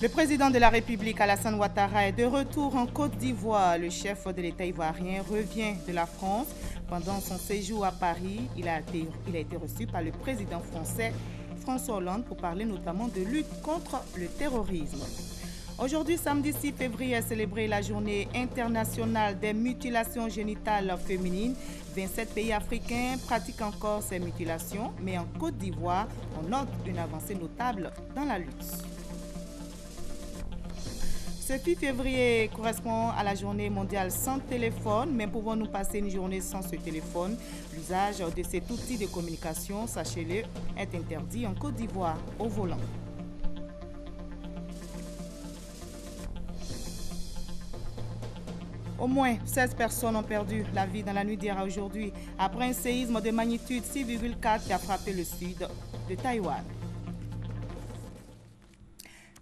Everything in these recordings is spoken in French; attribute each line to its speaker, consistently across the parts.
Speaker 1: Le président de la République, Alassane Ouattara, est de retour en Côte d'Ivoire. Le chef de l'État ivoirien revient de la France. Pendant son séjour à Paris, il a été reçu par le président français François Hollande pour parler notamment de lutte contre le terrorisme. Aujourd'hui, samedi 6 février, est célébrée la journée internationale des mutilations génitales féminines. 27 pays africains pratiquent encore ces mutilations, mais en Côte d'Ivoire, on note une avancée notable dans la lutte. Ce 6 février correspond à la journée mondiale sans téléphone, mais pouvons-nous passer une journée sans ce téléphone? L'usage de cet outil de communication, sachez-le, est interdit en Côte d'Ivoire au volant. Au moins 16 personnes ont perdu la vie dans la nuit d'hier à aujourd'hui après un séisme de magnitude 6,4 qui a frappé le sud de Taïwan.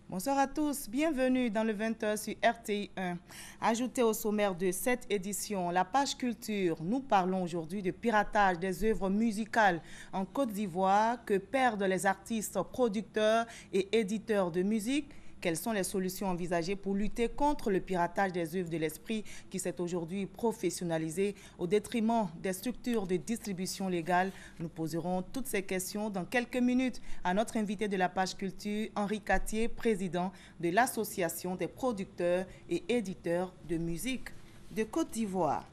Speaker 1: Bonsoir à tous, bienvenue dans le 20h sur RTI 1. Ajouté au sommaire de cette édition, la page culture, nous parlons aujourd'hui de piratage des œuvres musicales en Côte d'Ivoire que perdent les artistes, producteurs et éditeurs de musique. Quelles sont les solutions envisagées pour lutter contre le piratage des œuvres de l'esprit qui s'est aujourd'hui professionnalisé au détriment des structures de distribution légale? Nous poserons toutes ces questions dans quelques minutes à notre invité de la page culture, Henri Catier, président de l'Association des producteurs et éditeurs de musique de Côte d'Ivoire.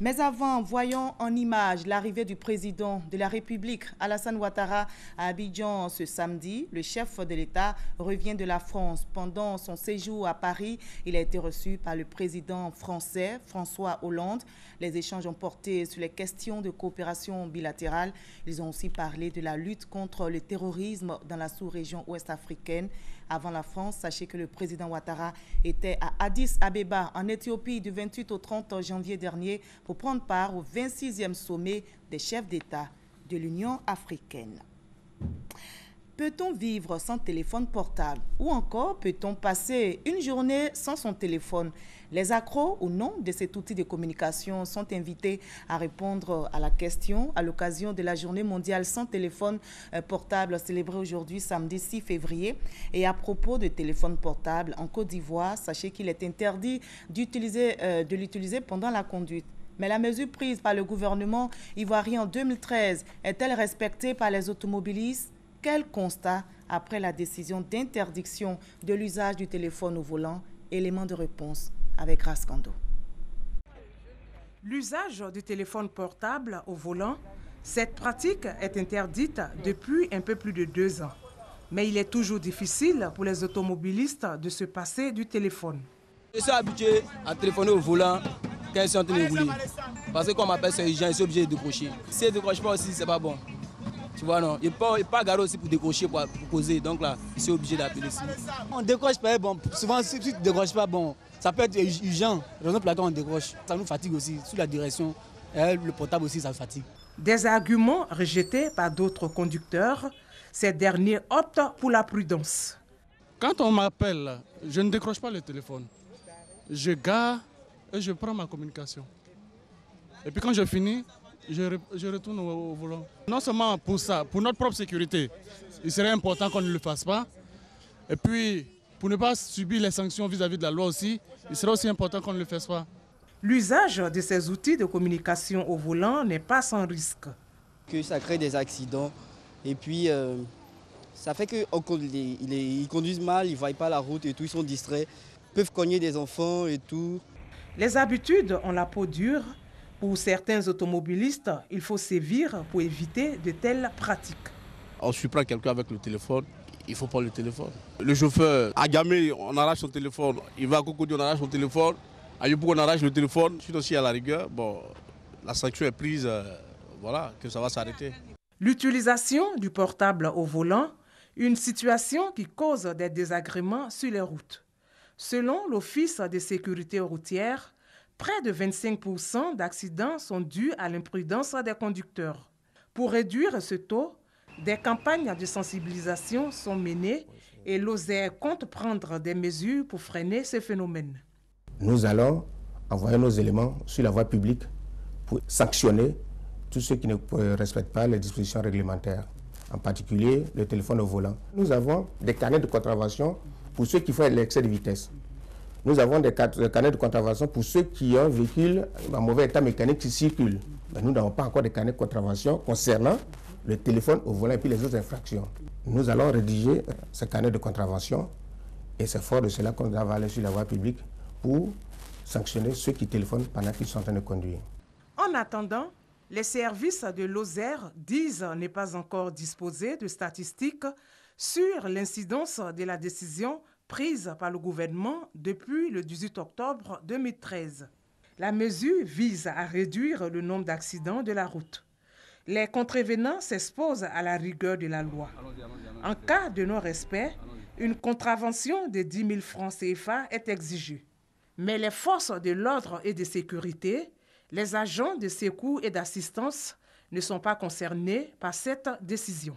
Speaker 1: Mais avant, voyons en image l'arrivée du président de la République, Alassane Ouattara, à Abidjan ce samedi. Le chef de l'État revient de la France. Pendant son séjour à Paris, il a été reçu par le président français, François Hollande. Les échanges ont porté sur les questions de coopération bilatérale. Ils ont aussi parlé de la lutte contre le terrorisme dans la sous-région ouest-africaine. Avant la France, sachez que le président Ouattara était à Addis Abeba, en Éthiopie, du 28 au 30 janvier dernier pour prendre part au 26e sommet des chefs d'État de l'Union africaine. Peut-on vivre sans téléphone portable? Ou encore, peut-on passer une journée sans son téléphone? Les accros ou non de cet outil de communication sont invités à répondre à la question à l'occasion de la journée mondiale sans téléphone portable célébrée aujourd'hui samedi 6 février. Et à propos de téléphone portable en Côte d'Ivoire, sachez qu'il est interdit de l'utiliser pendant la conduite. Mais la mesure prise par le gouvernement ivoirien en 2013 est-elle respectée par les automobilistes? Quel constat après la décision d'interdiction de l'usage du téléphone au volant? Élément de réponse avec Rascando.
Speaker 2: L'usage du téléphone portable au volant, cette pratique est interdite depuis un peu plus de 2 ans. Mais il est toujours difficile pour les automobilistes de se passer du téléphone.
Speaker 3: Je suis habitué à téléphoner au volant quand ils sont en train de rouler. Parce que quand on m'appelle ces gens, ils sont obligés de décrocher. Si ils ne décrochent pas aussi, c'est pas bon. Tu vois, non. Il ne peut pas garder aussi pour décrocher, pour causer. Donc là, ils sont obligés d'appeler ici.
Speaker 4: On décroche pas, bon. Souvent, si tu ne décroches pas, bon, ça peut être urgent. Raison pour laquelle on décroche. Ça nous fatigue aussi. Sous la direction, le portable aussi, ça fatigue.
Speaker 2: Des arguments rejetés par d'autres conducteurs, ces derniers optent pour la prudence.
Speaker 5: Quand on m'appelle, je ne décroche pas le téléphone. Je gare et je prends ma communication. Et puis quand je finis, je retourne au volant. Non seulement pour ça, pour notre propre sécurité, il serait important qu'on ne le fasse pas. Et puis, pour ne pas subir les sanctions vis-à-vis de la loi aussi, il serait aussi important qu'on ne le fasse pas.
Speaker 2: L'usage de ces outils de communication au volant n'est pas sans risque.
Speaker 6: Que ça crée des accidents et puis ça fait qu'ils conduisent mal, ils ne voient pas la route et tout, ils sont distraits, peuvent cogner des enfants et tout.
Speaker 2: Les habitudes ont la peau dure. Pour certains automobilistes, il faut sévir pour éviter de telles pratiques.
Speaker 7: On surprend quelqu'un avec le téléphone, il faut prendre le téléphone. Le chauffeur, à Gamay, on arrache son téléphone. Il va à Cocody, on arrache son téléphone. À Yopou, on arrache le téléphone. Suite aussi à la rigueur, bon, la sanction est prise, voilà, que ça va s'arrêter.
Speaker 2: L'utilisation du portable au volant, une situation qui cause des désagréments sur les routes. Selon l'Office de sécurité routière, près de 25% d'accidents sont dus à l'imprudence des conducteurs. Pour réduire ce taux, des campagnes de sensibilisation sont menées et l'OSER compte prendre des mesures pour freiner ce phénomène.
Speaker 8: Nous allons envoyer nos éléments sur la voie publique pour sanctionner tous ceux qui ne respectent pas les dispositions réglementaires, en particulier le téléphone au volant. Nous avons des carnets de contravention pour ceux qui font l'excès de vitesse. Nous avons des carnets de contravention pour ceux qui ont un véhicule en mauvais état mécanique qui circule. Mais nous n'avons pas encore de carnets de contravention concernant le téléphone au volant et puis les autres infractions. Nous allons rédiger ce carnet de contravention et c'est fort de cela qu'on va aller sur la voie publique pour sanctionner ceux qui téléphonent pendant qu'ils sont en train de conduire.
Speaker 2: En attendant, les services de Lozère disent ne pas encore disposer de statistiques sur l'incidence de la décision prise par le gouvernement depuis le 18 octobre 2013. La mesure vise à réduire le nombre d'accidents de la route. Les contrevenants s'exposent à la rigueur de la loi. En cas de non-respect, une contravention de 10 000 francs CFA est exigée. Mais les forces de l'ordre et de sécurité, les agents de secours et d'assistance ne sont pas concernés par cette décision.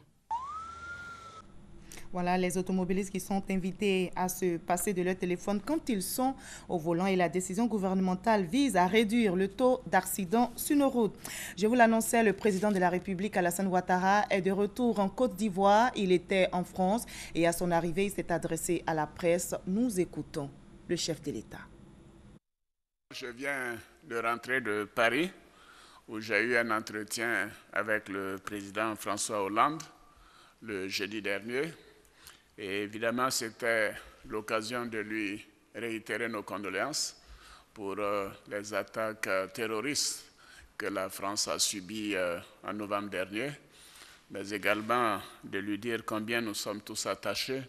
Speaker 1: Voilà les automobilistes qui sont invités à se passer de leur téléphone quand ils sont au volant et la décision gouvernementale vise à réduire le taux d'accidents sur nos routes. Je vous l'annonçais, le président de la République, Alassane Ouattara, est de retour en Côte d'Ivoire. Il était en France et à son arrivée, il s'est adressé à la presse. Nous écoutons le chef de l'État.
Speaker 9: Je viens de rentrer de Paris où j'ai eu un entretien avec le président François Hollande le jeudi dernier. Et évidemment, c'était l'occasion de lui réitérer nos condoléances pour les attaques terroristes que la France a subies en novembre dernier, mais également de lui dire combien nous sommes tous attachés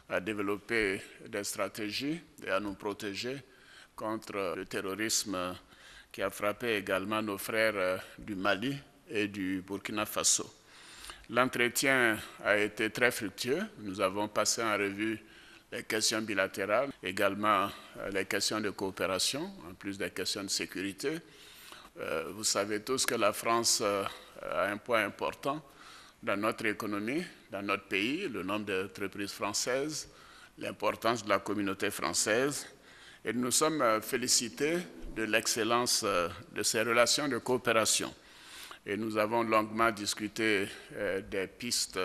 Speaker 9: à développer des stratégies et à nous protéger contre le terrorisme qui a frappé également nos frères du Mali et du Burkina Faso. L'entretien a été très fructueux. Nous avons passé en revue les questions bilatérales, également les questions de coopération, en plus des questions de sécurité. Vous savez tous que la France a un point important dans notre économie, dans notre pays, le nombre d'entreprises françaises, l'importance de la communauté française. Et nous sommes félicités de l'excellence de ces relations de coopération. Et nous avons longuement discuté des pistes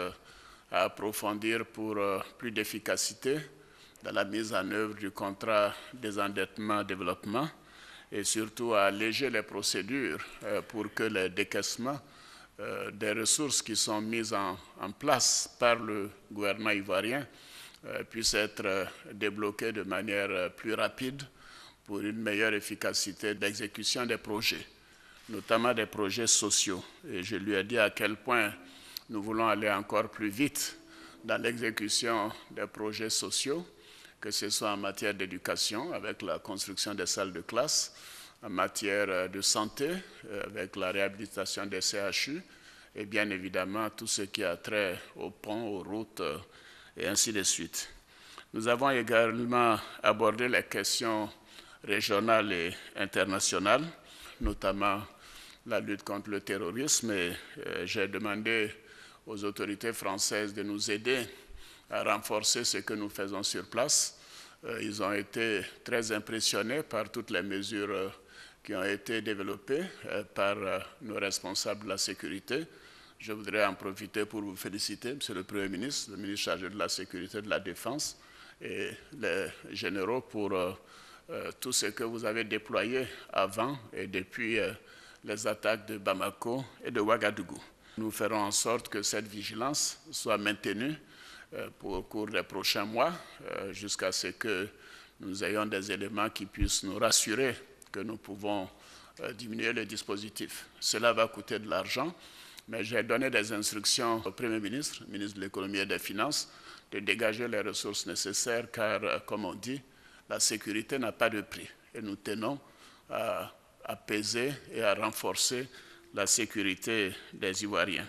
Speaker 9: à approfondir pour plus d'efficacité dans la mise en œuvre du contrat désendettement-développement et surtout à alléger les procédures pour que les décaissements des ressources qui sont mises en place par le gouvernement ivoirien puissent être débloqués de manière plus rapide pour une meilleure efficacité d'exécution des projets, notamment des projets sociaux. Et je lui ai dit à quel point nous voulons aller encore plus vite dans l'exécution des projets sociaux, que ce soit en matière d'éducation, avec la construction des salles de classe, en matière de santé, avec la réhabilitation des CHU, et bien évidemment tout ce qui a trait aux ponts, aux routes, et ainsi de suite. Nous avons également abordé les questions régionales et internationales, notamment la lutte contre le terrorisme, et j'ai demandé aux autorités françaises de nous aider à renforcer ce que nous faisons sur place. Ils ont été très impressionnés par toutes les mesures qui ont été développées par nos responsables de la sécurité. Je voudrais en profiter pour vous féliciter, Monsieur le Premier ministre, le ministre chargé de la Sécurité et de la Défense et les généraux pour tout ce que vous avez déployé avant et depuis les attaques de Bamako et de Ouagadougou. Nous ferons en sorte que cette vigilance soit maintenue au cours des prochains mois jusqu'à ce que nous ayons des éléments qui puissent nous rassurer que nous pouvons diminuer le dispositif. Cela va coûter de l'argent, mais j'ai donné des instructions au Premier ministre, ministre de l'Économie et des Finances, de dégager les ressources nécessaires car, comme on dit, la sécurité n'a pas de prix. Et nous tenons à apaiser et à renforcer la sécurité des Ivoiriens.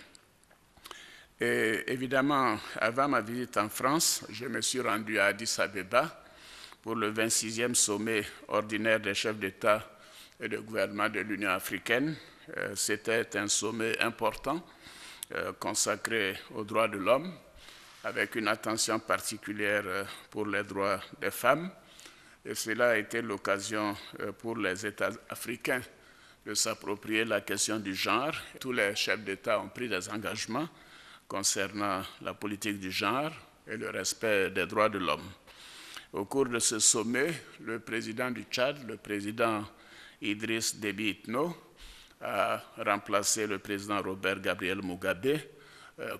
Speaker 9: Et évidemment, avant ma visite en France, je me suis rendu à Addis Abeba pour le 26e sommet ordinaire des chefs d'État et de gouvernement de l'Union africaine. C'était un sommet important consacré aux droits de l'homme, avec une attention particulière pour les droits des femmes. Et cela a été l'occasion pour les États africains de s'approprier la question du genre. Tous les chefs d'État ont pris des engagements concernant la politique du genre et le respect des droits de l'homme. Au cours de ce sommet, le président du Tchad, le président Idriss Déby Itno, a remplacé le président Robert Gabriel Mugabe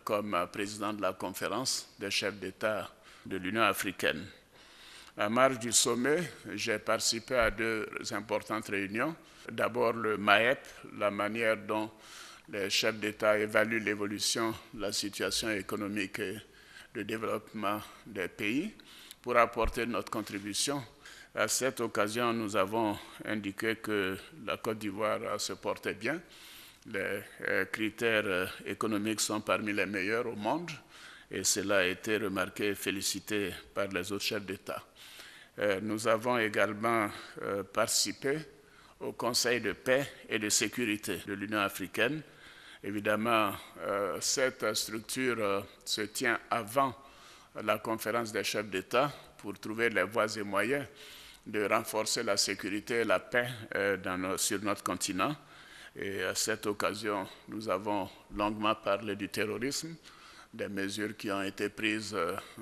Speaker 9: comme président de la conférence des chefs d'État de l'Union africaine. En marge du sommet, j'ai participé à deux importantes réunions. D'abord le MAEP, la manière dont les chefs d'État évaluent l'évolution de la situation économique et de développement des pays pour apporter notre contribution. À cette occasion, nous avons indiqué que la Côte d'Ivoire se portait bien. Les critères économiques sont parmi les meilleurs au monde et cela a été remarqué et félicité par les autres chefs d'État. Nous avons également participé au Conseil de paix et de sécurité de l'Union africaine. Évidemment, cette structure se tient avant la conférence des chefs d'État pour trouver les voies et moyens de renforcer la sécurité et la paix sur notre continent. Et à cette occasion, nous avons longuement parlé du terrorisme, des mesures qui ont été prises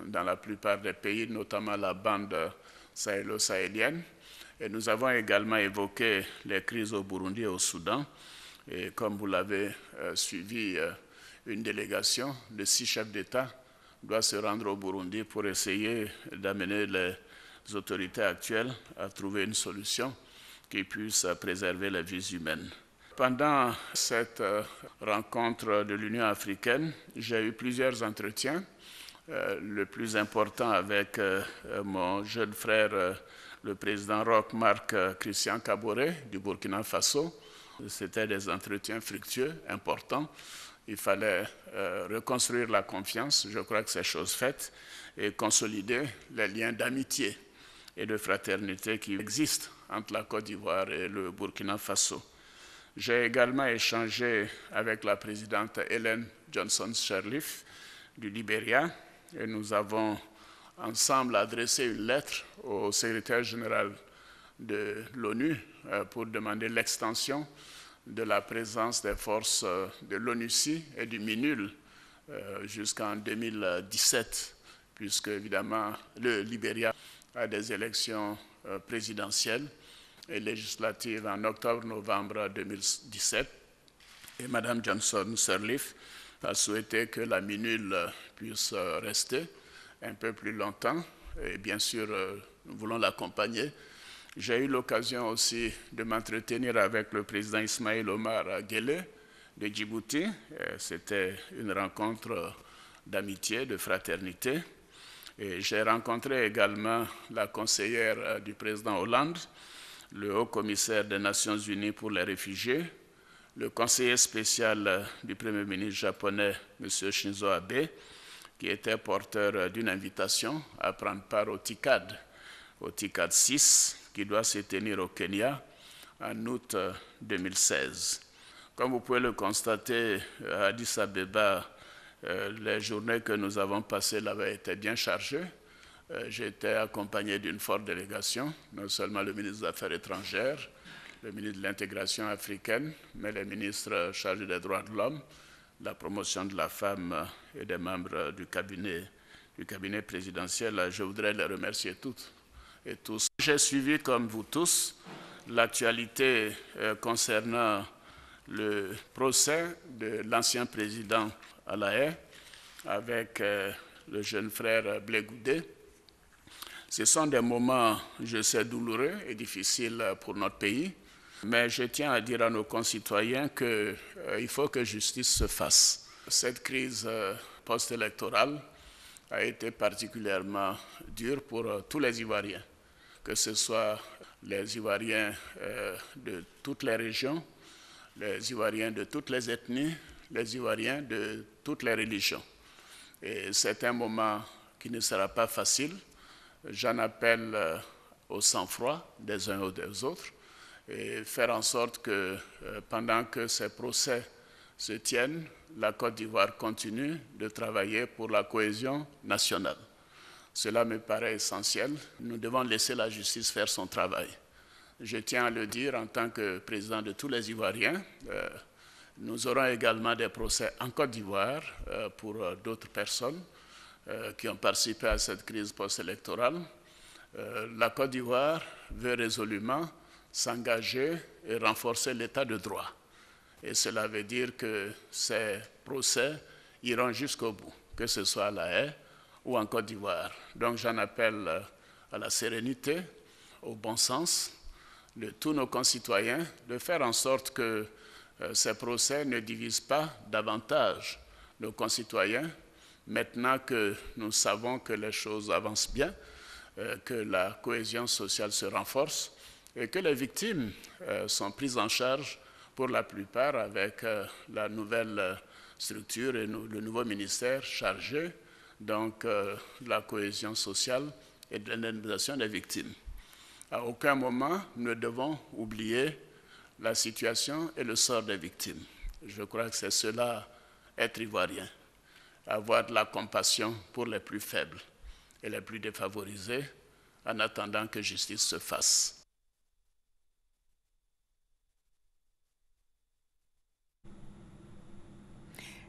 Speaker 9: dans la plupart des pays, notamment la bande sahélo-sahélienne. Et nous avons également évoqué les crises au Burundi et au Soudan. Et comme vous l'avez suivi, une délégation de 6 chefs d'État doit se rendre au Burundi pour essayer d'amener les autorités actuelles à trouver une solution qui puisse préserver les vies humaines. Pendant cette rencontre de l'Union africaine, j'ai eu plusieurs entretiens. Le plus important avec mon jeune frère, le président Roch Marc Christian Kaboré du Burkina Faso. C'était des entretiens fructueux, importants. Il fallait reconstruire la confiance, je crois que c'est chose faite, et consolider les liens d'amitié et de fraternité qui existent entre la Côte d'Ivoire et le Burkina Faso. J'ai également échangé avec la présidente Ellen Johnson Sirleaf du Libéria et nous avons ensemble adressé une lettre au secrétaire général de l'ONU pour demander l'extension de la présence des forces de l'ONUCI et du MINUL jusqu'en 2017, puisque évidemment le Libéria a des élections présidentielles et législatives en octobre-novembre 2017. Et Mme Johnson Sirleaf a souhaité que la MINUL puisse rester un peu plus longtemps. Et bien sûr, nous voulons l'accompagner. J'ai eu l'occasion aussi de m'entretenir avec le président Ismaïl Omar Guelleh de Djibouti. C'était une rencontre d'amitié, de fraternité. Et j'ai rencontré également la conseillère du président Hollande, le haut-commissaire des Nations Unies pour les réfugiés, le conseiller spécial du Premier ministre japonais, M. Shinzo Abe, qui était porteur d'une invitation à prendre part au TICAD 6, qui doit se tenir au Kenya en août 2016. Comme vous pouvez le constater, à Addis Abeba, les journées que nous avons passées là-bas étaient bien chargées. J'étais accompagné d'une forte délégation, non seulement le ministre des Affaires étrangères, le ministre de l'Intégration africaine, mais les ministres chargés des droits de l'homme, de la promotion de la femme et des membres du cabinet présidentiel. Je voudrais les remercier toutes et tous. J'ai suivi, comme vous tous, l'actualité concernant le procès de l'ancien président Alain avec le jeune frère Blé Goudé. Ce sont des moments, je sais, douloureux et difficiles pour notre pays, mais je tiens à dire à nos concitoyens qu'il faut que justice se fasse. Cette crise post-électorale a été particulièrement dure pour tous les Ivoiriens, que ce soit les Ivoiriens de toutes les régions, les Ivoiriens de toutes les ethnies, les Ivoiriens de toutes les religions. Et c'est un moment qui ne sera pas facile. J'en appelle au sang-froid des uns et des autres et faire en sorte que pendant que ces procès se tiennent, la Côte d'Ivoire continue de travailler pour la cohésion nationale. Cela me paraît essentiel. Nous devons laisser la justice faire son travail. Je tiens à le dire en tant que président de tous les Ivoiriens. Nous aurons également des procès en Côte d'Ivoire pour d'autres personnes qui ont participé à cette crise post-électorale. La Côte d'Ivoire veut résolument s'engager et renforcer l'état de droit. Et cela veut dire que ces procès iront jusqu'au bout, que ce soit à La Haye ou en Côte d'Ivoire. Donc j'en appelle à la sérénité, au bon sens de tous nos concitoyens, de faire en sorte que ces procès ne divisent pas davantage nos concitoyens. Maintenant que nous savons que les choses avancent bien, que la cohésion sociale se renforce et que les victimes sont prises en charge pour la plupart avec la nouvelle structure et le nouveau ministère chargé donc de la cohésion sociale et de l'indemnisation des victimes. À aucun moment, nous ne devons oublier la situation et le sort des victimes. Je crois que c'est cela, être ivoirien, avoir de la compassion pour les plus faibles et les plus défavorisés en attendant que justice se fasse.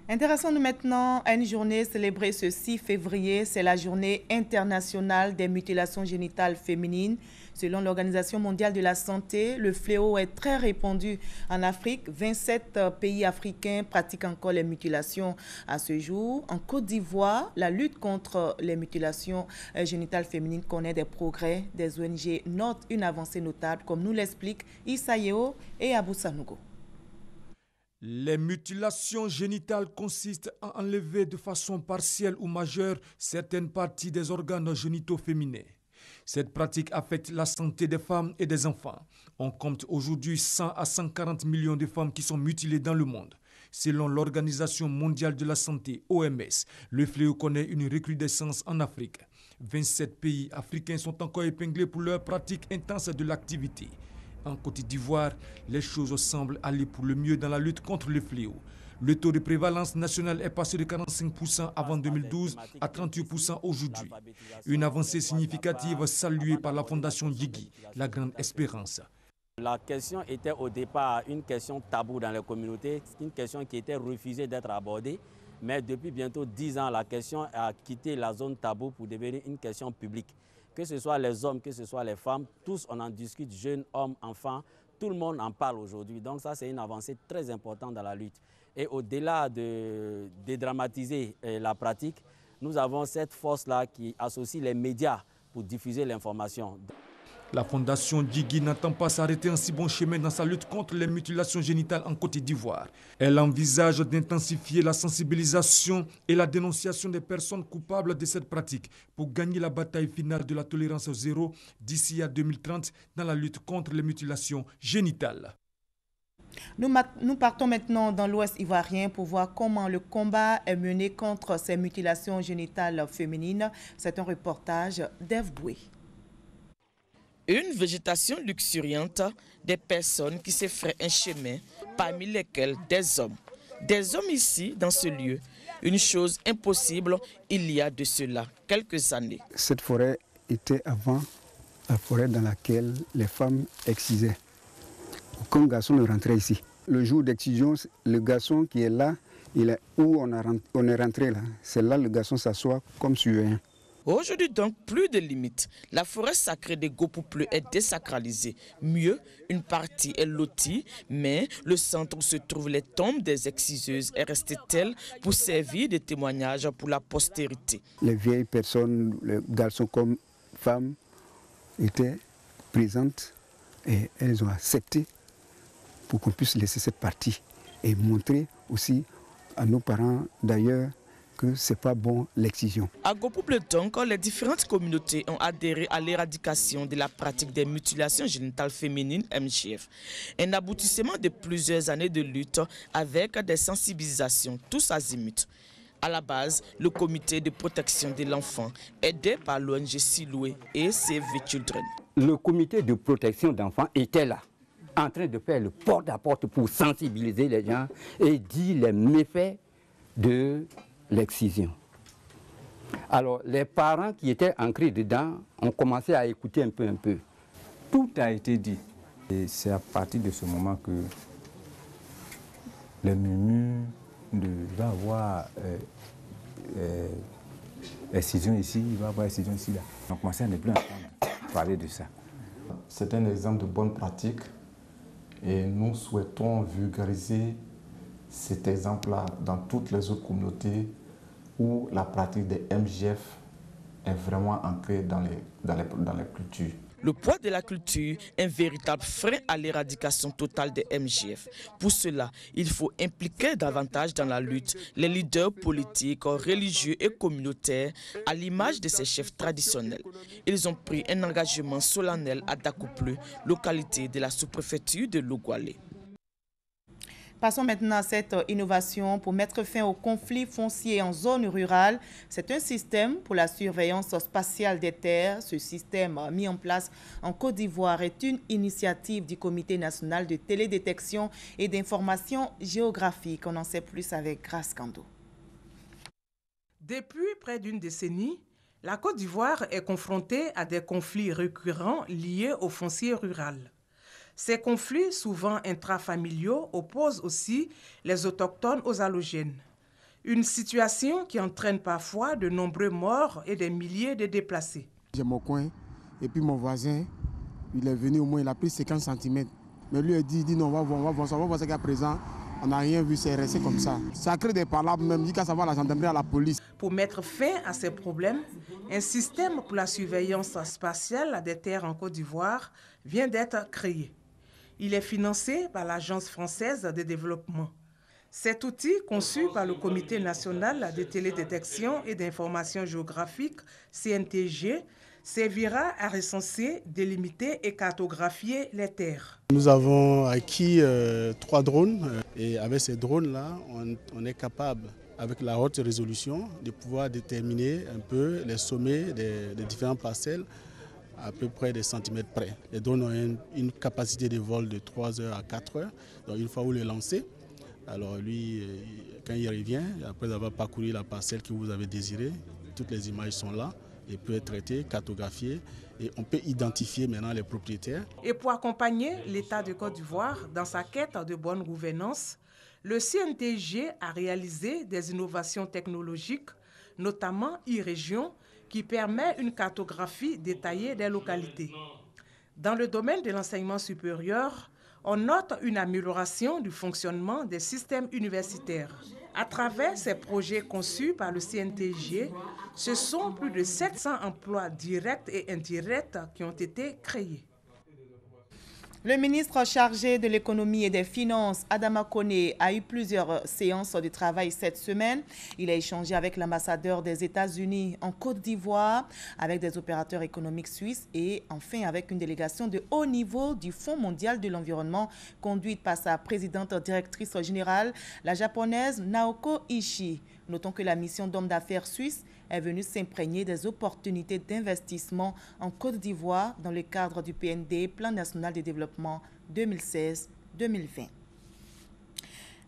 Speaker 1: Intéressons-nous maintenant à une journée célébrée ce 6 février. C'est la journée internationale des mutilations génitales féminines. Selon l'Organisation mondiale de la santé, le fléau est très répandu en Afrique. 27 pays africains pratiquent encore les mutilations à ce jour. En Côte d'Ivoire, la lutte contre les mutilations génitales féminines connaît des progrès. Des ONG notent une avancée notable, comme nous l'expliquent Issa Yeo et Abou Sanogo.
Speaker 10: Les mutilations génitales consistent à enlever de façon partielle ou majeure certaines parties des organes génitaux féminins. Cette pratique affecte la santé des femmes et des enfants. On compte aujourd'hui 100 à 140 millions de femmes qui sont mutilées dans le monde. Selon l'Organisation mondiale de la santé, OMS, le fléau connaît une recrudescence en Afrique. 27 pays africains sont encore épinglés pour leur pratique intense de l'activité. En Côte d'Ivoire, les choses semblent aller pour le mieux dans la lutte contre le fléau. Le taux de prévalence nationale est passé de 45% avant 2012 à 38% aujourd'hui. Une avancée significative saluée par la Fondation Yigi, la Grande Espérance.
Speaker 11: La question était au départ une question taboue dans les communautés, une question qui était refusée d'être abordée. Mais depuis bientôt 10 ans, la question a quitté la zone taboue pour devenir une question publique. Que ce soit les hommes, que ce soit les femmes, tous on en discute, jeunes, hommes, enfants, tout le monde en parle aujourd'hui. Donc ça, c'est une avancée très importante dans la lutte. Et au-delà de dédramatiser la pratique, nous avons cette force-là qui associe les médias pour diffuser l'information.
Speaker 10: La Fondation Djigui n'entend pas s'arrêter en si bon chemin dans sa lutte contre les mutilations génitales en Côte d'Ivoire. Elle envisage d'intensifier la sensibilisation et la dénonciation des personnes coupables de cette pratique pour gagner la bataille finale de la tolérance zéro d'ici à 2030 dans la lutte contre les mutilations génitales.
Speaker 1: Nous partons maintenant dans l'Ouest ivoirien pour voir comment le combat est mené contre ces mutilations génitales féminines. C'est un reportage d'Ève Boué.
Speaker 12: Une végétation luxuriante, des personnes qui se feraient un chemin, parmi lesquelles des hommes. Des hommes ici, dans ce lieu. Une chose impossible il y a de cela quelques années.
Speaker 13: Cette forêt était avant la forêt dans laquelle les femmes excisaient. Aucun garçon ne rentrait ici. Le jour d'excision, le garçon qui est là, où on est rentré là, c'est là le garçon s'assoit comme sur un.
Speaker 12: Aujourd'hui donc, plus de limites. La forêt sacrée des Gopoupleux est désacralisée. Mieux, une partie est lotie, mais le centre où se trouvent les tombes des exciseuses est resté tel pour servir de témoignage pour la postérité.
Speaker 13: Les vieilles personnes, les garçons comme femmes, étaient présentes et elles ont accepté pour qu'on puisse laisser cette partie et montrer aussi à nos parents d'ailleurs que ce n'est pas bon l'excision.
Speaker 12: À Gopoupleux donc, les différentes communautés ont adhéré à l'éradication de la pratique des mutilations génitales féminines MGF. Un aboutissement de plusieurs années de lutte avec des sensibilisations tous azimuts. À la base, le comité de protection de l'enfant, aidé par l'ONG Siloué et Save the Children.
Speaker 14: Le comité de protection d'enfants était là, en train de faire le porte-à-porte pour sensibiliser les gens et dire les méfaits de l'excision. Alors, les parents qui étaient ancrés dedans ont commencé à écouter un peu.
Speaker 15: Tout a été dit. Et c'est à partir de ce moment que les murmures il va avoir excision ici, il va avoir excision ici, là. On commençait à ne plus entendre. parler de ça.
Speaker 16: C'est un exemple de bonne pratique et nous souhaitons vulgariser cet exemple-là dans toutes les autres communautés où la pratique des MJF est vraiment ancrée dans les cultures.
Speaker 12: Le poids de la culture est un véritable frein à l'éradication totale des MJF. Pour cela, il faut impliquer davantage dans la lutte les leaders politiques, religieux et communautaires à l'image de ces chefs traditionnels. Ils ont pris un engagement solennel à Dakoupleu, localité de la sous-préfecture de Logoualé.
Speaker 1: Passons maintenant à cette innovation pour mettre fin au conflit foncier en zone rurale. C'est un système pour la surveillance spatiale des terres. Ce système mis en place en Côte d'Ivoire est une initiative du Comité national de télédétection et d'information géographique. On en sait plus avec Grace Kando.
Speaker 2: Depuis près d'une décennie, la Côte d'Ivoire est confrontée à des conflits récurrents liés au foncier rural. Ces conflits, souvent intrafamiliaux, opposent aussi les autochtones aux allogènes. Une situation qui entraîne parfois de nombreux morts et des milliers de déplacés.
Speaker 17: J'ai mon coin et puis mon voisin, il est venu au moins, il a pris 50 cm. Mais lui il dit non, on va voir ça qu'à présent, on n'a rien vu, c'est resté comme ça. Ça crée des palabres même, dit qu'à savoir la gendarmerie à la police.
Speaker 2: Pour mettre fin à ces problèmes, un système pour la surveillance spatiale des terres en Côte d'Ivoire vient d'être créé. Il est financé par l'Agence française de développement. Cet outil, conçu par le Comité national de télédétection et d'information géographique, CNTG, servira à recenser, délimiter et cartographier les terres.
Speaker 7: Nous avons acquis 3 drones et avec ces drones-là, on est capable, avec la haute résolution, de pouvoir déterminer un peu les sommets des différentes parcelles à peu près des centimètres près. Les drones ont une capacité de vol de 3 heures à 4 heures. Donc une fois où le lancez, alors lui, quand il revient, après avoir parcouru la parcelle que vous avez désirée, toutes les images sont là et peut être traitées, cartographiées et on peut identifier maintenant les propriétaires.
Speaker 2: Et pour accompagner l'État de Côte d'Ivoire dans sa quête de bonne gouvernance, le CNTG a réalisé des innovations technologiques, notamment e-région, qui permet une cartographie détaillée des localités. Dans le domaine de l'enseignement supérieur, on note une amélioration du fonctionnement des systèmes universitaires. À travers ces projets conçus par le CNTG, ce sont plus de 700 emplois directs et indirects qui ont été créés.
Speaker 1: Le ministre chargé de l'économie et des finances, Adama Koné, a eu plusieurs séances de travail cette semaine. Il a échangé avec l'ambassadeur des États-Unis en Côte d'Ivoire, avec des opérateurs économiques suisses et enfin avec une délégation de haut niveau du Fonds mondial de l'environnement conduite par sa présidente directrice générale, la japonaise Naoko Ishii. Notons que la mission d'hommes d'affaires suisse est venue s'imprégner des opportunités d'investissement en Côte d'Ivoire dans le cadre du PND, Plan national de développement 2016-2020.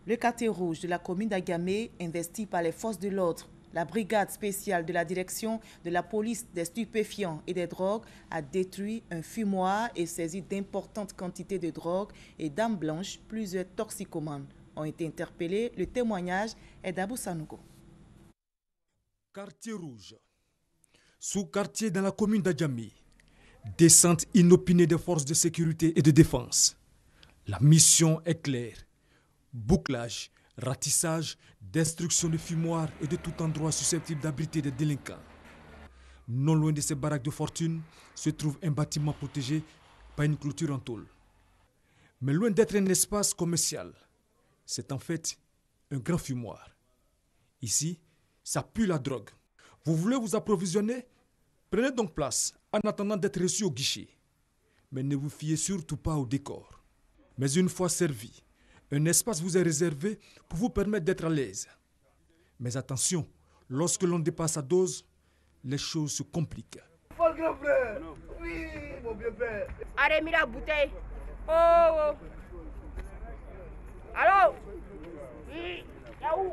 Speaker 1: Le quartier rouge de la commune d'Agamé, investi par les forces de l'ordre, la brigade spéciale de la direction de la police des stupéfiants et des drogues a détruit un fumoir et saisi d'importantes quantités de drogue et d'armes blanches. Plusieurs toxicomanes ont été interpellés. Le témoignage est d'Abou Sanogo.
Speaker 10: Quartier rouge, sous-quartier dans la commune d'Adjamé, descente inopinée des forces de sécurité et de défense. La mission est claire, bouclage, ratissage, destruction de fumoirs et de tout endroit susceptible d'abriter des délinquants. Non loin de ces baraques de fortune se trouve un bâtiment protégé par une clôture en tôle. Mais loin d'être un espace commercial, c'est en fait un grand fumoir. Ici, ça pue la drogue. Vous voulez vous approvisionner? Prenez donc place en attendant d'être reçu au guichet. Mais ne vous fiez surtout pas au décor. Mais une fois servi, un espace vous est réservé pour vous permettre d'être à l'aise. Mais attention, lorsque l'on dépasse sa dose, les choses se compliquent.
Speaker 18: Mon grand frère! Oui, mon vieux père! Allez, mets la bouteille! Oh! Allô? Oui, là où?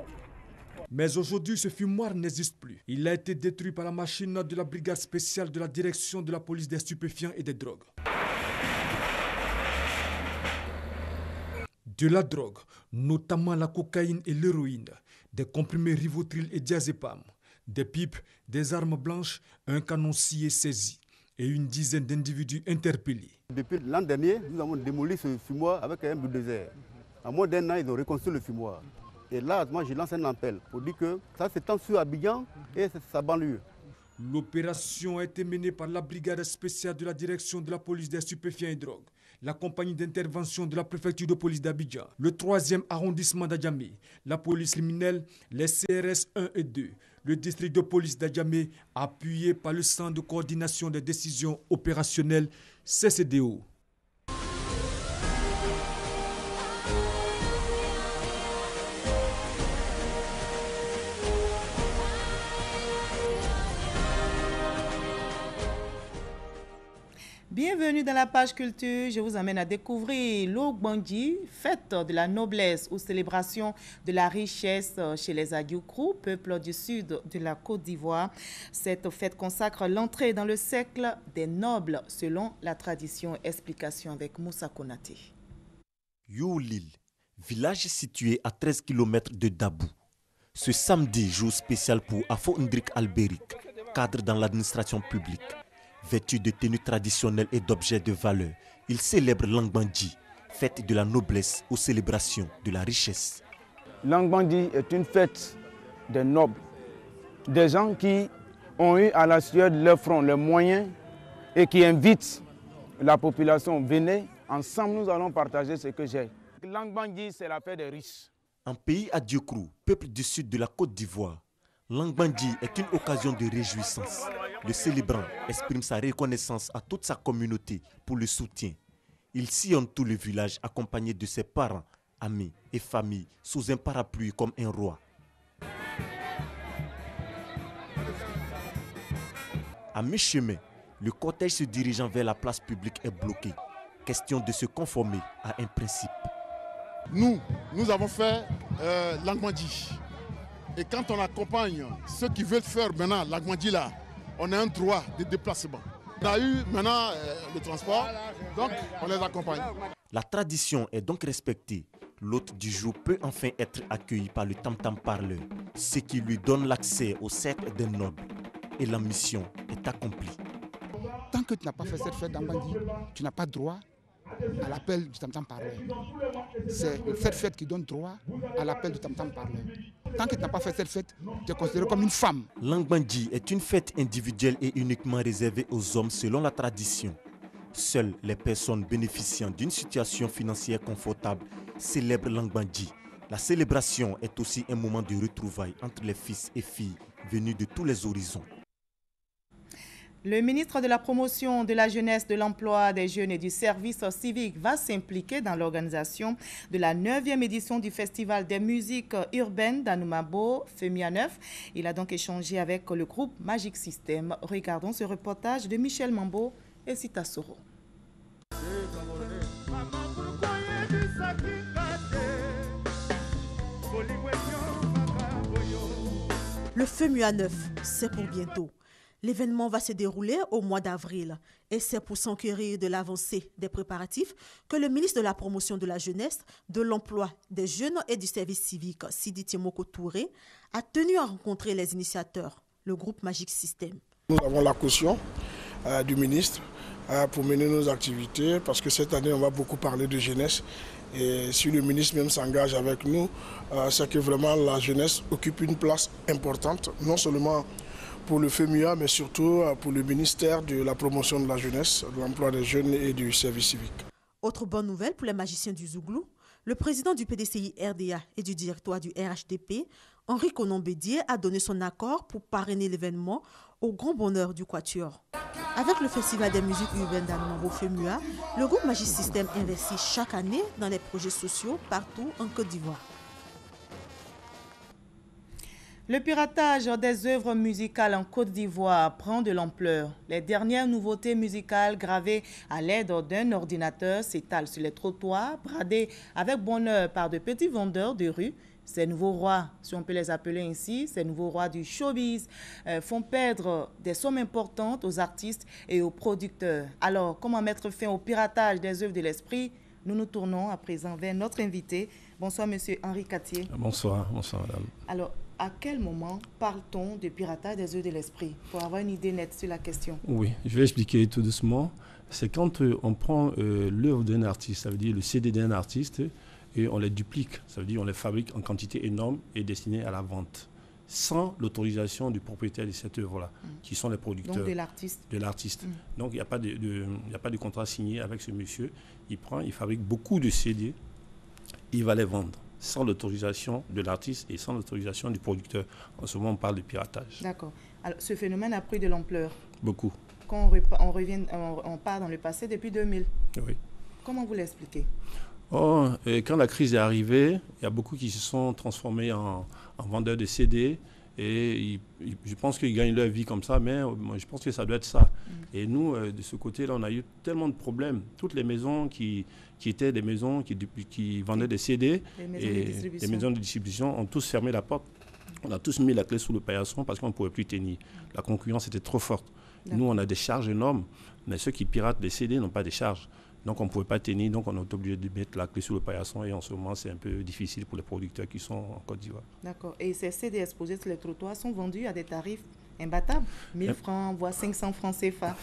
Speaker 10: Mais aujourd'hui, ce fumoir n'existe plus. Il a été détruit par la machine de la brigade spéciale de la direction de la police des stupéfiants et des drogues. De la drogue, notamment la cocaïne et l'héroïne, des comprimés Rivotril et diazépam, des pipes, des armes blanches, un canon scié saisi, et une dizaine d'individus interpellés.
Speaker 19: Depuis l'an dernier, nous avons démoli ce fumoir avec un bulldozer. En moins d'un an, ils ont reconstruit le fumoir. Et là, moi, je lance un appel pour dire que ça s'étend sur Abidjan et sa banlieue.
Speaker 10: L'opération a été menée par la brigade spéciale de la direction de la police des stupéfiants et drogues, la compagnie d'intervention de la préfecture de police d'Abidjan, le 3e arrondissement d'Adjamé, la police criminelle, les CRS 1 et 2, le district de police d'Adjamé, appuyé par le Centre de coordination des décisions opérationnelles CCDO.
Speaker 1: Bienvenue dans la page culture. Je vous emmène à découvrir l'Ogbandji, fête de la noblesse ou célébration de la richesse chez les Agiokrou, peuple du sud de la Côte d'Ivoire. Cette fête consacre l'entrée dans le siècle des nobles selon la tradition. Explication avec Moussa Konaté.
Speaker 20: Youlil, village situé à 13 km de Dabou. Ce samedi, jour spécial pour Afo Ndrik Alberic, cadre dans l'administration publique. Vêtu de tenues traditionnelles et d'objets de valeur, il célèbre l'Angbandji, fête de la noblesse aux célébrations de la richesse.
Speaker 21: L'Angbandji est une fête des nobles, des gens qui ont eu à la sueur de leur front les moyens et qui invitent la population. Venez, ensemble nous allons partager ce que j'ai. L'Angbandji, c'est la fête des riches.
Speaker 20: En pays Agiokrou, peuple du sud de la Côte d'Ivoire, l'Angbandji est une occasion de réjouissance. Le célébrant exprime sa reconnaissance à toute sa communauté pour le soutien. Il sillonne tout le village accompagné de ses parents, amis et familles sous un parapluie comme un roi. À mi-chemin, le cortège se dirigeant vers la place publique est bloqué. Question de se conformer à un principe.
Speaker 22: Nous avons fait l'Angbandji. Et quand on accompagne ceux qui veulent faire maintenant l'Angbandji là, on a un droit de déplacement. On a eu maintenant le transport, donc on les accompagne.
Speaker 20: La tradition est donc respectée. L'hôte du jour peut enfin être accueilli par le tam-tam parleur, ce qui lui donne l'accès au cercle des nobles. Et la mission est accomplie.
Speaker 17: Tant que tu n'as pas fait cette fête d'Angbandji, tu n'as pas droit à l'appel du tam-tam parleur. C'est cette fête qui donne droit à l'appel du tam-tam parleur. Tant que tu n'as pas fait cette fête, tu es considéré comme une femme.
Speaker 20: L'Angbandji est une fête individuelle et uniquement réservée aux hommes selon la tradition. Seules les personnes bénéficiant d'une situation financière confortable célèbrent l'Angbandji. La célébration est aussi un moment de retrouvailles entre les fils et filles venus de tous les horizons.
Speaker 1: Le ministre de la Promotion de la Jeunesse, de l'Emploi des Jeunes et du Service civique va s'impliquer dans l'organisation de la 9e édition du Festival des musiques urbaines d'Anoumabo, FEMIA 9. Il a donc échangé avec le groupe Magic System. Regardons ce reportage de Michel Mambo et Sita Soro.
Speaker 23: Le FEMIA 9, c'est pour bientôt. L'événement va se dérouler au mois d'avril et c'est pour s'enquérir de l'avancée des préparatifs que le ministre de la Promotion de la Jeunesse, de l'Emploi des Jeunes et du Service civique, Sidi Tiemoko Touré, a tenu à rencontrer les initiateurs, le groupe Magic System.
Speaker 24: Nous avons la caution du ministre pour mener nos activités parce que cette année, on va beaucoup parler de jeunesse. Et si le ministre même s'engage avec nous, c'est que vraiment la jeunesse occupe une place importante, non seulement pour le FEMIA, mais surtout pour le ministère de la Promotion de la Jeunesse, de l'Emploi des Jeunes et du Service civique.
Speaker 23: Autre bonne nouvelle pour les magiciens du Zouglou, le président du PDCI RDA et du directoire du RHDP, Henri Konon-Bédier, a donné son accord pour parrainer l'événement au grand bonheur du Quatuor. Avec le Festival des musiques urbaines d'Anoumabo FEMIA, le groupe Magic System investit chaque année dans les projets sociaux partout en Côte d'Ivoire.
Speaker 1: Le piratage des œuvres musicales en Côte d'Ivoire prend de l'ampleur. Les dernières nouveautés musicales gravées à l'aide d'un ordinateur s'étalent sur les trottoirs, bradées avec bonheur par de petits vendeurs de rue. Ces nouveaux rois, si on peut les appeler ainsi, ces nouveaux rois du showbiz font perdre des sommes importantes aux artistes et aux producteurs. Alors, comment mettre fin au piratage des œuvres de l'esprit? Nous nous tournons à présent vers notre invité. Bonsoir, monsieur Henri Catier.
Speaker 25: Bonsoir, bonsoir, madame.
Speaker 1: Alors, à quel moment parle-t-on de piratage des œuvres de l'esprit? Pour avoir une idée nette sur la question.
Speaker 3: Oui, je vais expliquer tout doucement. C'est quand on prend l'œuvre d'un artiste, ça veut dire le CD d'un artiste, et on les duplique. Ça veut dire on les fabrique en quantité énorme et destinée à la vente, sans l'autorisation du propriétaire de cette œuvre-là, qui sont les producteurs.
Speaker 1: Donc de l'artiste.
Speaker 3: De l'artiste. Donc il n'y a pas de contrat signé avec ce monsieur. Il fabrique beaucoup de CD, il va les vendre sans l'autorisation de l'artiste et sans l'autorisation du producteur. En ce moment, on parle de piratage.
Speaker 1: D'accord. Alors, ce phénomène a pris de l'ampleur.
Speaker 3: Beaucoup.
Speaker 1: Quand on part dans le passé depuis 2000.
Speaker 3: Oui.
Speaker 1: Comment vous l'expliquez?
Speaker 3: Quand la crise est arrivée, il y a beaucoup qui se sont transformés en vendeurs de CD. Et je pense qu'ils gagnent leur vie comme ça, mais moi, je pense que ça doit être ça. Et nous, de ce côté-là, on a eu tellement de problèmes. Toutes les maisons qui étaient des maisons qui vendaient des CD, les maisons de distribution ont tous fermé la porte. On a tous mis la clé sous le paillasson parce qu'on ne pouvait plus tenir. La concurrence était trop forte. Nous, on a des charges énormes, mais ceux qui piratent les CD n'ont pas de charges. Donc, on ne pouvait pas tenir, donc on est obligé de mettre la clé sous le paillasson. Et en ce moment, c'est un peu difficile pour les producteurs qui sont en Côte d'Ivoire.
Speaker 1: D'accord. Et ces CD exposés sur les trottoirs sont vendus à des tarifs imbattables, 1000 francs, voire 500 francs CFA.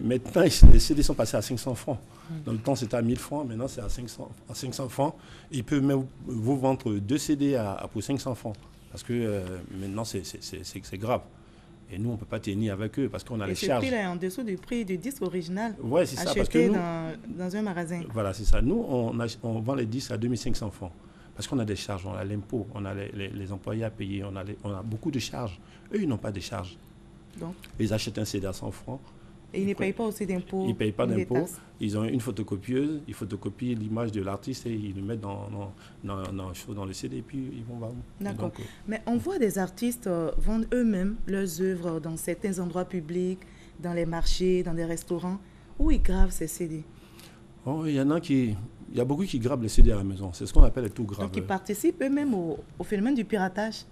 Speaker 3: Maintenant, les CD sont passés à 500 francs. Dans le temps, c'était à 1000 francs, maintenant, c'est à 500 francs. Ils peuvent même vous vendre 2 CD pour 500 francs. Parce que maintenant, c'est grave. Et nous, on ne peut pas tenir avec eux parce qu'on a les charges. Et ce prix-là est
Speaker 1: en dessous du prix du disque original
Speaker 3: acheté
Speaker 1: dans un magasin.
Speaker 3: Voilà, c'est ça. Nous, on vend les disques à 2500 francs parce qu'on a des charges, on a l'impôt, on a les employés à payer, on a beaucoup de charges. Eux, ils n'ont pas de charges. Donc, ils achètent un CD à 100 francs.
Speaker 1: Et ils ne payent pas aussi d'impôts?
Speaker 3: Ils ne payent pas d'impôts. Ils ont une photocopieuse, ils photocopient l'image de l'artiste et ils le mettent dans le CD et puis ils vont voir.
Speaker 1: D'accord. Mais on voit des artistes vendre eux-mêmes leurs œuvres dans certains endroits publics, dans les marchés, dans des restaurants, où ils gravent ces CD.
Speaker 3: Il y a beaucoup qui gravent les CD à la maison. C'est ce qu'on appelle les tout graveurs.
Speaker 1: Donc ils participent eux-mêmes au phénomène du piratage?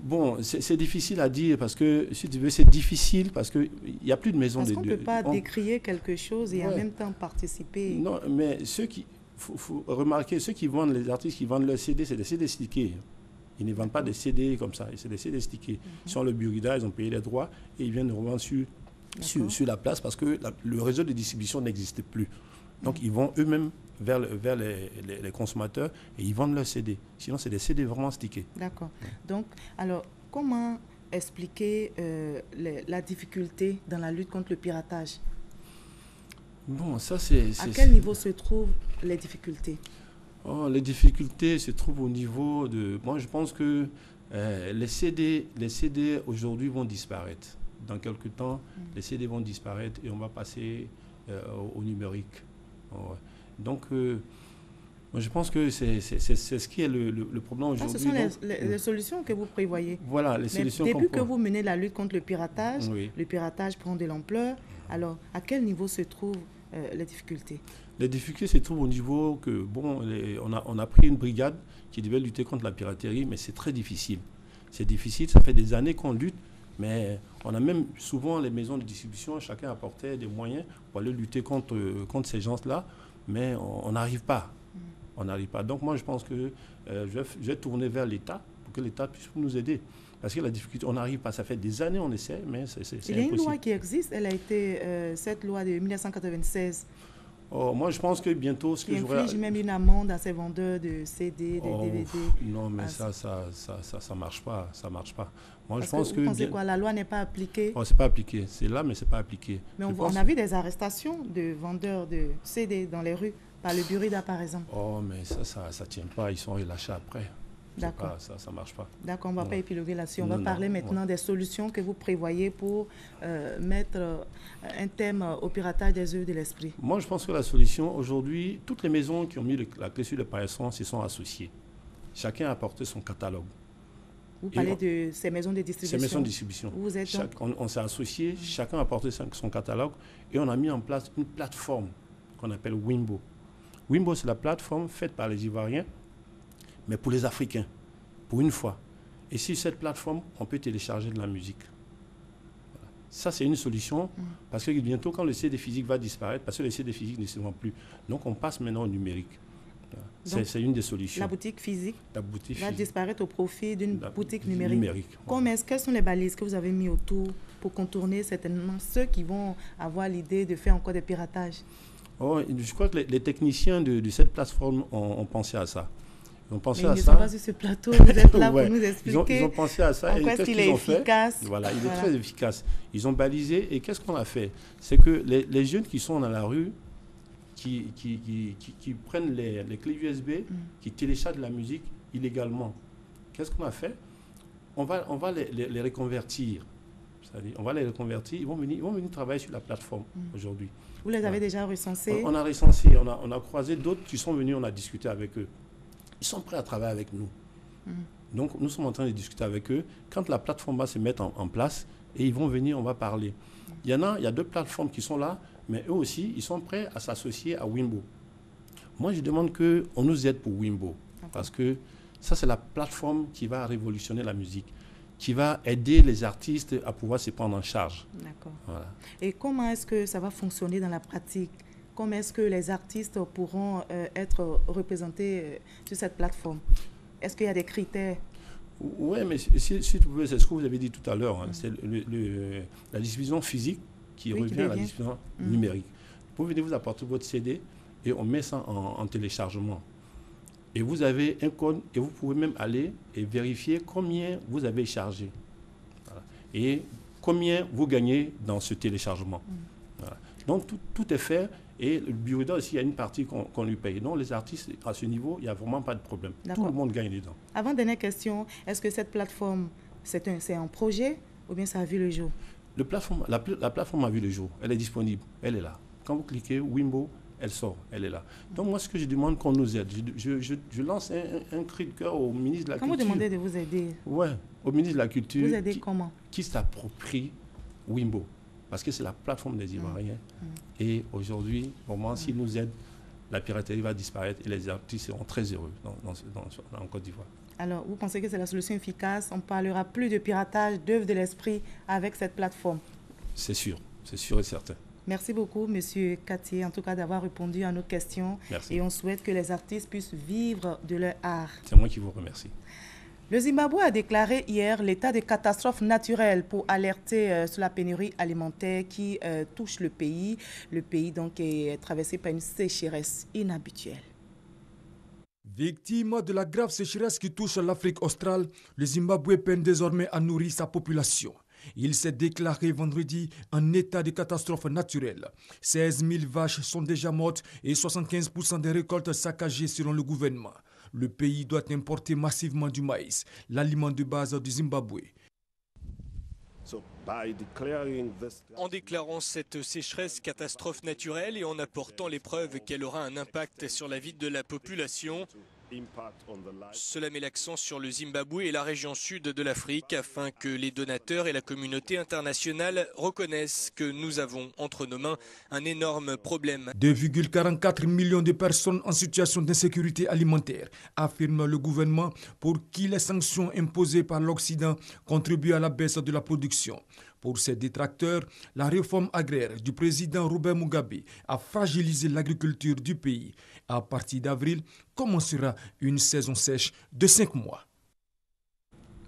Speaker 3: Bon, c'est difficile à dire parce que, si tu veux, c'est difficile parce qu'il n'y a plus de maison de...
Speaker 1: Parce qu'on ne peut pas décrier quelque chose et en même temps participer.
Speaker 3: Non, mais faut remarquer, ceux qui vendent, les artistes qui vendent leurs CD, c'est des CD stickés. Ils ne vendent pas des CD comme ça, c'est des CD stickés. Ils sont le Burida, ils ont payé les droits et ils viennent de revendre sur la place parce que le réseau de distribution n'existe plus. Donc, ils vont eux-mêmes vers les consommateurs et ils vendent leurs CD. Sinon, c'est des CD vraiment stickés.
Speaker 1: D'accord. Donc, alors, comment expliquer la difficulté dans la lutte contre le piratage?
Speaker 3: Bon, ça, c'est...
Speaker 1: À quel niveau se trouvent les difficultés?
Speaker 3: Les difficultés se trouvent au niveau de... Moi, je pense que les CD aujourd'hui vont disparaître. Dans quelques temps, les CD vont disparaître et on va passer au numérique. Donc, moi, je pense que c'est ce qui est le problème aujourd'hui.
Speaker 1: Ce sont les solutions que vous prévoyez.
Speaker 3: Voilà, les solutions.
Speaker 1: Depuis que vous menez la lutte contre le piratage, le piratage prend de l'ampleur. Alors, à quel niveau se trouvent les difficultés?
Speaker 3: Les difficultés se trouvent au niveau que, bon, on a pris une brigade qui devait lutter contre la piraterie, mais c'est très difficile. C'est difficile, ça fait des années qu'on lutte. Mais on a même souvent les maisons de distribution, chacun apportait des moyens pour aller lutter contre ces gens-là, mais on n'arrive pas. On n'arrive pas. Donc moi, je pense que je vais tourner vers l'État pour que l'État puisse nous aider. Parce que la difficulté, on n'arrive pas. Ça fait des années on essaie, mais c'est impossible.
Speaker 1: Il y a une loi qui existe, elle a été cette loi de 1996.
Speaker 3: Moi, je pense que bientôt...
Speaker 1: Qui inflige même une amende à ces vendeurs de CD, de DVD.
Speaker 3: Non, mais ça marche pas. Ça marche pas. Moi,
Speaker 1: je pense que... Vous pensez quoi? La loi n'est pas appliquée?
Speaker 3: C'est pas appliqué. C'est là, mais c'est pas appliqué.
Speaker 1: Mais on a vu des arrestations de vendeurs de CD dans les rues, par le Burida, par exemple.
Speaker 3: Mais ça tient pas. Ils sont relâchés après. D'accord. Ça marche pas.
Speaker 1: D'accord, on ne va pas épiloguer là-dessus. On va parler maintenant des solutions que vous prévoyez pour mettre un thème au piratage des œuvres de l'esprit.
Speaker 3: Moi, je pense que la solution, aujourd'hui, toutes les maisons qui ont mis la clé sur le paillasson se sont associées. Chacun a apporté son catalogue.
Speaker 1: Vous parlez de ces maisons de distribution? Ces
Speaker 3: maisons de distribution.
Speaker 1: Vous êtes
Speaker 3: on s'est associés, chacun a apporté son catalogue et on a mis en place une plateforme qu'on appelle Wimbo. Wimbo, c'est la plateforme faite par les Ivoiriens, mais pour les Africains, pour une fois. Et sur cette plateforme, on peut télécharger de la musique. Voilà. Ça, c'est une solution, parce que bientôt, quand le CD physique va disparaître, parce que le CD physique ne se vend plus, donc on passe maintenant au numérique. C'est une des solutions.
Speaker 1: La boutique physique va
Speaker 3: physique
Speaker 1: disparaître au profit d'une boutique numérique. Quelles sont les balises que vous avez mis autour pour contourner certainement ceux qui vont avoir l'idée de faire encore des piratages?
Speaker 3: Je crois que les techniciens de cette plateforme ont pensé à ça. Ils ont pensé
Speaker 1: Mais
Speaker 3: à
Speaker 1: ils ne
Speaker 3: ça.
Speaker 1: sont pas sur ce plateau, vous êtes là pour nous expliquer.
Speaker 3: Ils ont pensé à ça.
Speaker 1: En quoi est-ce qu'il est efficace?
Speaker 3: Voilà, il est très efficace. Ils ont balisé. Et qu'est-ce qu'on a fait? C'est que les jeunes qui sont dans la rue, qui prennent les clés USB, qui téléchargent la musique illégalement, qu'est-ce qu'on a fait? On va les reconvertir. C'est-à-dire, on va les reconvertir. Ils vont venir travailler sur la plateforme aujourd'hui.
Speaker 1: Vous les avez déjà recensés?
Speaker 3: On a recensé. On a croisé d'autres qui sont venus. On a discuté avec eux. Ils sont prêts à travailler avec nous. Donc, nous sommes en train de discuter avec eux. Quand la plateforme va se mettre en place, et ils vont venir, on va parler. Il y a 2 plateformes qui sont là, mais eux aussi, ils sont prêts à s'associer à Wimbo. Moi, je demande qu'on nous aide pour Wimbo. Parce que ça, c'est la plateforme qui va révolutionner la musique, qui va aider les artistes à pouvoir se prendre en charge.
Speaker 1: D'accord. Voilà. Et comment est-ce que ça va fonctionner dans la pratique? Comment est-ce que les artistes pourront être représentés sur cette plateforme? Est-ce qu'il y a des critères?
Speaker 3: Oui, mais si tu veux, c'est ce que vous avez dit tout à l'heure. Hein, c'est la diffusion physique qui revient à la diffusion numérique. Vous venez vous apporter votre CD et on met ça en téléchargement. Et vous avez un code et vous pouvez même aller et vérifier combien vous avez chargé. Voilà. Et combien vous gagnez dans ce téléchargement. Voilà. Donc tout est fait. Et le Bureau aussi, il y a une partie qu'on lui paye. Donc, les artistes, à ce niveau, il n'y a vraiment pas de problème. Tout le monde gagne dedans.
Speaker 1: Avant, dernière question, est-ce que cette plateforme, c'est un projet ou bien ça a vu le jour?
Speaker 3: La plateforme a vu le jour. Elle est disponible. Elle est là. Quand vous cliquez, Wimbo, elle sort. Elle est là. Donc, moi, ce que je demande qu'on nous aide, je lance un cri de cœur au ministre de la Culture.
Speaker 1: Quand vous demandez de vous aider?
Speaker 3: Oui, au ministre de la Culture.
Speaker 1: Vous aidez comment?
Speaker 3: Qui s'approprie Wimbo. Parce que c'est la plateforme des Ivoiriens. Et aujourd'hui, au moins, s'ils nous aident, la piraterie va disparaître et les artistes seront très heureux en Côte d'Ivoire. Alors, vous pensez que c'est la solution efficace? On ne parlera plus de piratage d'œuvres de l'esprit avec cette plateforme? C'est sûr et certain. Merci beaucoup, M. Katié, en tout cas d'avoir répondu à nos questions. Merci. Et on souhaite que les artistes puissent vivre de leur art. C'est moi qui vous remercie. Le Zimbabwe a déclaré hier l'état de catastrophe naturelle pour alerter sur la pénurie alimentaire qui touche le pays. Le pays donc est traversé par une sécheresse inhabituelle.
Speaker 10: Victime de la grave sécheresse qui touche l'Afrique australe, le Zimbabwe peine désormais à nourrir sa population. Il s'est déclaré vendredi en état de catastrophe naturelle. 16 000 vaches sont déjà mortes et 75% des récoltes saccagées selon le gouvernement. Le pays doit importer massivement du maïs, l'aliment de base du Zimbabwe.
Speaker 4: En déclarant cette sécheresse catastrophe naturelle et en apportant les preuves qu'elle aura un impact sur la vie de la population, cela met l'accent sur le Zimbabwe et la région sud de l'Afrique afin que les donateurs et la communauté internationale reconnaissent que nous avons entre nos mains un énorme problème.
Speaker 10: 2,44 millions de personnes en situation d'insécurité alimentaire, affirme le gouvernement, pour qui les sanctions imposées par l'Occident contribuent à la baisse de la production. Pour ses détracteurs, la réforme agraire du président Robert Mugabe a fragilisé l'agriculture du pays. À partir d'avril, commencera une saison sèche de 5 mois.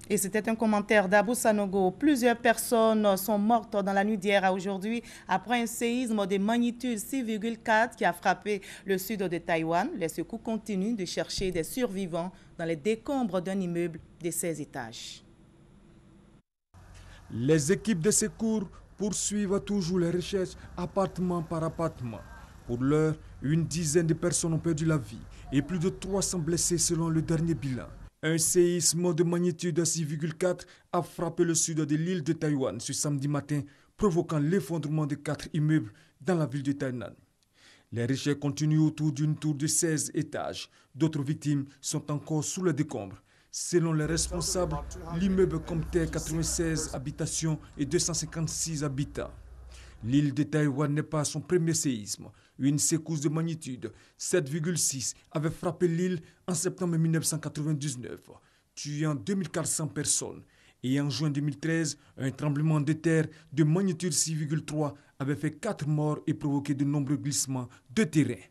Speaker 1: Et c'était un commentaire d'Abou Sanogo. Plusieurs personnes sont mortes dans la nuit d'hier à aujourd'hui après un séisme de magnitude 6,4 qui a frappé le sud de Taïwan. Les secours continuent de chercher des survivants dans les décombres d'un immeuble de 16 étages.
Speaker 10: Les équipes de secours poursuivent toujours les recherches appartement par appartement. Pour l'heure, une dizaine de personnes ont perdu la vie et plus de 300 blessés selon le dernier bilan. Un séisme de magnitude 6,4 a frappé le sud de l'île de Taïwan ce samedi matin, provoquant l'effondrement de 4 immeubles dans la ville de Tainan. Les recherches continuent autour d'une tour de 16 étages. D'autres victimes sont encore sous le décombre. Selon les responsables, l'immeuble comptait 96 habitations et 256 habitants. L'île de Taïwan n'est pas son premier séisme. Une secousse de magnitude 7,6 avait frappé l'île en septembre 1999, tuant 2400 personnes. Et en juin 2013, un tremblement de terre de magnitude 6,3 avait fait 4 morts et provoqué de nombreux glissements de terrain.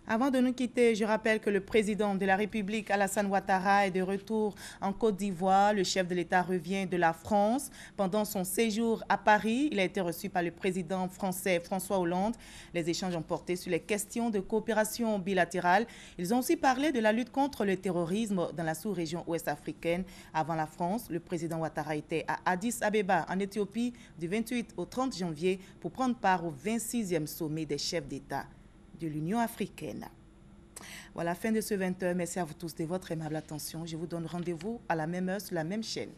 Speaker 1: Avant de nous quitter, je rappelle que le président de la République, Alassane Ouattara, est de retour en Côte d'Ivoire. Le chef de l'État revient de la France. Pendant son séjour à Paris, il a été reçu par le président français François Hollande. Les échanges ont porté sur les questions de coopération bilatérale. Ils ont aussi parlé de la lutte contre le terrorisme dans la sous-région ouest-africaine. Avant la France, le président Ouattara était à Addis Abeba, en Éthiopie, du 28 au 30 janvier pour prendre part au 26e sommet des chefs d'État de l'Union africaine. Voilà, fin de ce 20h. Merci à vous tous de votre aimable attention. Je vous donne rendez-vous à la même heure sur la même chaîne.